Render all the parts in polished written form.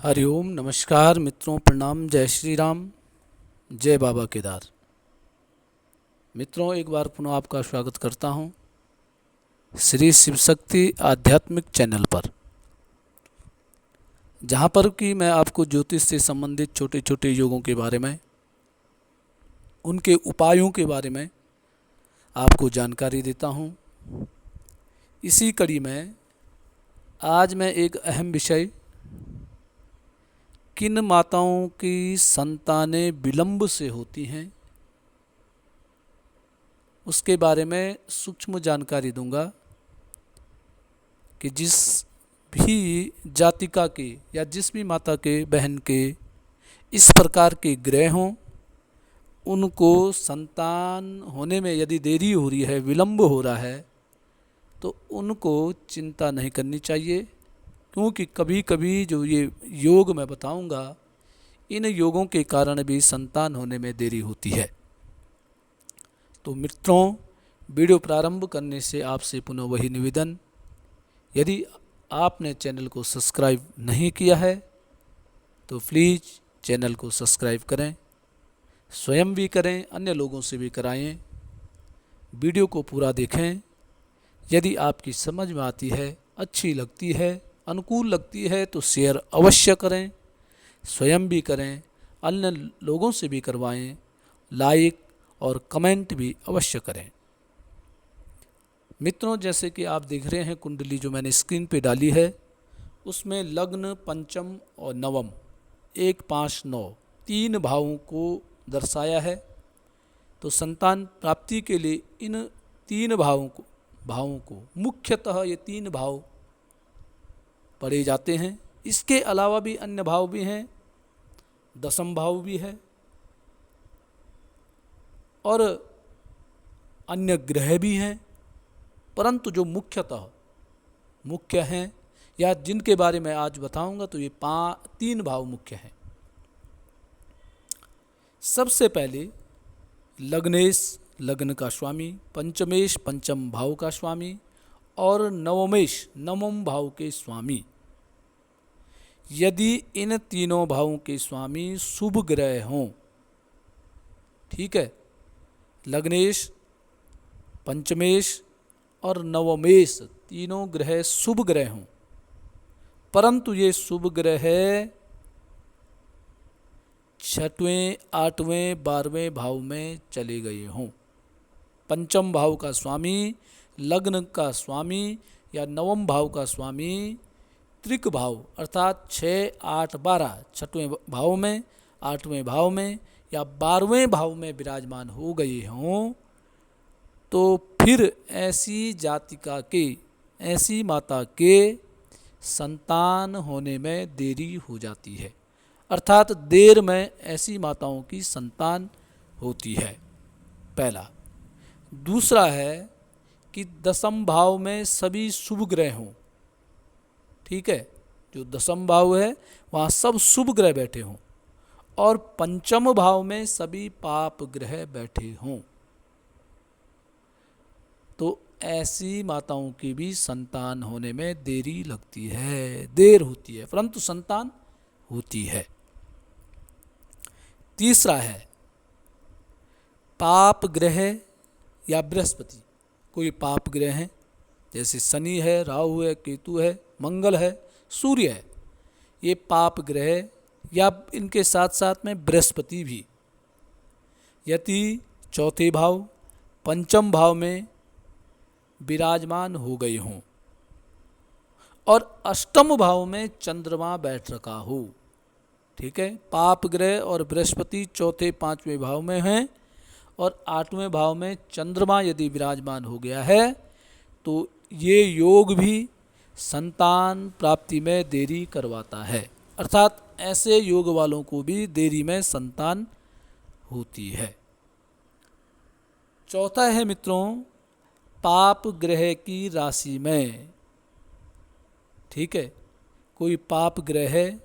हरिओम नमस्कार मित्रों, प्रणाम, जय श्री राम, जय बाबा केदार। मित्रों, एक बार पुनः आपका स्वागत करता हूं श्री शिव शक्ति आध्यात्मिक चैनल पर, जहां पर कि मैं आपको ज्योतिष से संबंधित छोटे छोटे योगों के बारे में, उनके उपायों के बारे में आपको जानकारी देता हूं। इसी कड़ी में आज मैं एक अहम विषय, किन माताओं की संतानें विलंब से होती हैं, उसके बारे में सूक्ष्म जानकारी दूंगा कि जिस भी जातिका के या जिस भी माता के, बहन के इस प्रकार के ग्रह हों, उनको संतान होने में यदि देरी हो रही है, विलंब हो रहा है, तो उनको चिंता नहीं करनी चाहिए। क्योंकि कभी कभी जो ये योग मैं बताऊंगा, इन योगों के कारण भी संतान होने में देरी होती है। तो मित्रों, वीडियो प्रारंभ करने से आपसे पुनः वही निवेदन, यदि आपने चैनल को सब्सक्राइब नहीं किया है तो प्लीज़ चैनल को सब्सक्राइब करें, स्वयं भी करें, अन्य लोगों से भी कराएं। वीडियो को पूरा देखें। यदि आपकी समझ में आती है, अच्छी लगती है, अनुकूल लगती है तो शेयर अवश्य करें, स्वयं भी करें, अन्य लोगों से भी करवाएं, लाइक और कमेंट भी अवश्य करें। मित्रों, जैसे कि आप देख रहे हैं कुंडली जो मैंने स्क्रीन पे डाली है, उसमें लग्न, पंचम और नवम, 1, 5, 9 तीन भावों को दर्शाया है। तो संतान प्राप्ति के लिए इन तीन भावों को मुख्यतः ये तीन भाव पढ़े जाते हैं। इसके अलावा भी अन्य भाव भी हैं, दशम भाव भी है और अन्य ग्रह भी हैं, परंतु जो मुख्यतः मुख्य हैं या जिनके बारे में आज बताऊंगा, तो ये तीन भाव मुख्य हैं। सबसे पहले लग्नेश, लग्न का स्वामी, पंचमेश, पंचम भाव का स्वामी और नवमेश, नवम भाव के स्वामी। यदि इन तीनों भावों के स्वामी शुभ ग्रह हों, ठीक है, लग्नेश, पंचमेश और नवमेश तीनों ग्रह शुभ ग्रह हों, परंतु ये शुभ ग्रह 6वें, 8वें, 12वें भाव में चले गए हों। पंचम भाव का स्वामी, लग्न का स्वामी या नवम भाव का स्वामी त्रिक भाव अर्थात 6, 8, 12 6वें भाव में, 8वें भाव में या 12वें भाव में विराजमान हो गए हों, तो फिर ऐसी जातिका के, ऐसी माता के संतान होने में देरी हो जाती है, अर्थात देर में ऐसी माताओं की संतान होती है। पहला। दूसरा है कि दशम भाव में सभी शुभ ग्रह हों, ठीक है, जो दशम भाव है वहाँ सब शुभ ग्रह बैठे हों, और पंचम भाव में सभी पाप ग्रह बैठे हों, तो ऐसी माताओं की भी संतान होने में देरी लगती है, देर होती है, परंतु संतान होती है। तीसरा है पाप ग्रह या बृहस्पति, कोई पाप ग्रह हैं, जैसे शनि है, राहु है, केतु है, मंगल है, सूर्य है, ये पाप ग्रह, या इनके साथ साथ में बृहस्पति भी यदि चौथे भाव, पंचम भाव में विराजमान हो गए हों और अष्टम भाव में चंद्रमा बैठ रखा हो, ठीक है, पाप ग्रह और बृहस्पति चौथे, 5वें भाव में हैं और 8वें भाव में चंद्रमा यदि विराजमान हो गया है, तो ये योग भी संतान प्राप्ति में देरी करवाता है, अर्थात ऐसे योग वालों को भी देरी में संतान होती है। चौथा है मित्रों, पाप ग्रह की राशि में, ठीक है, कोई पाप ग्रह है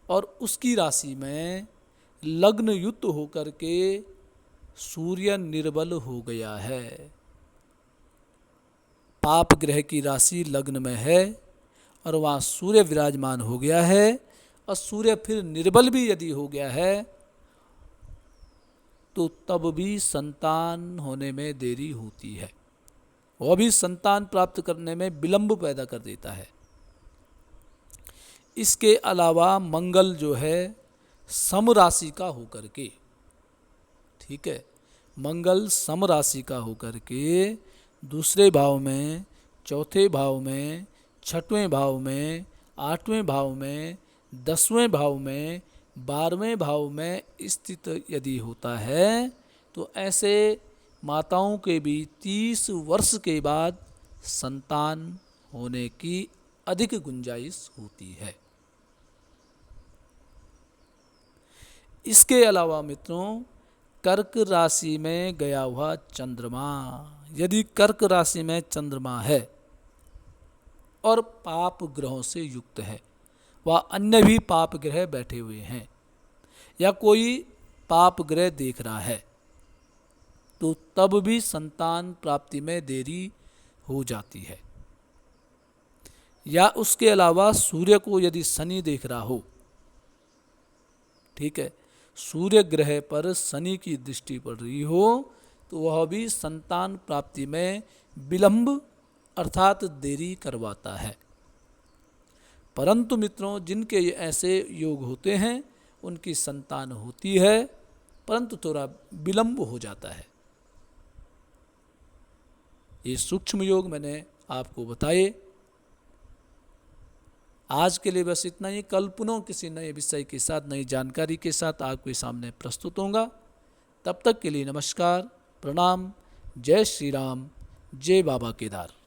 और उसकी राशि में लग्न युक्त होकर के सूर्य निर्बल हो गया है। पाप ग्रह की राशि लग्न में है और वहाँ सूर्य विराजमान हो गया है और सूर्य फिर निर्बल भी यदि हो गया है तो तब भी संतान होने में देरी होती है, वह भी संतान प्राप्त करने में विलंब पैदा कर देता है। इसके अलावा मंगल जो है सम राशि का होकर के, ठीक है, मंगल सम राशि का होकर के दूसरे भाव में, चौथे भाव में, छठवें भाव में, आठवें भाव में, 10वें भाव में, 12वें भाव में स्थित यदि होता है तो ऐसे माताओं के भी 30 वर्ष के बाद संतान होने की अधिक गुंजाइश होती है। इसके अलावा मित्रों, कर्क राशि में गया हुआ चंद्रमा, यदि कर्क राशि में चंद्रमा है और पाप ग्रहों से युक्त है, व अन्य भी पाप ग्रह बैठे हुए हैं या कोई पाप ग्रह देख रहा है, तो तब भी संतान प्राप्ति में देरी हो जाती है। या उसके अलावा सूर्य को यदि शनि देख रहा हो, ठीक है, सूर्य ग्रह पर शनि की दृष्टि पड़ रही हो, तो वह भी संतान प्राप्ति में विलंब अर्थात देरी करवाता है। परंतु मित्रों, जिनके ऐसे योग होते हैं उनकी संतान होती है, परंतु थोड़ा विलंब हो जाता है। ये सूक्ष्म योग मैंने आपको बताए। आज के लिए बस इतना ही। कल पुनः किसी नए विषय के साथ, नई जानकारी के साथ आपके सामने प्रस्तुत होऊंगा। तब तक के लिए नमस्कार, प्रणाम, जय श्री राम, जय बाबा केदार।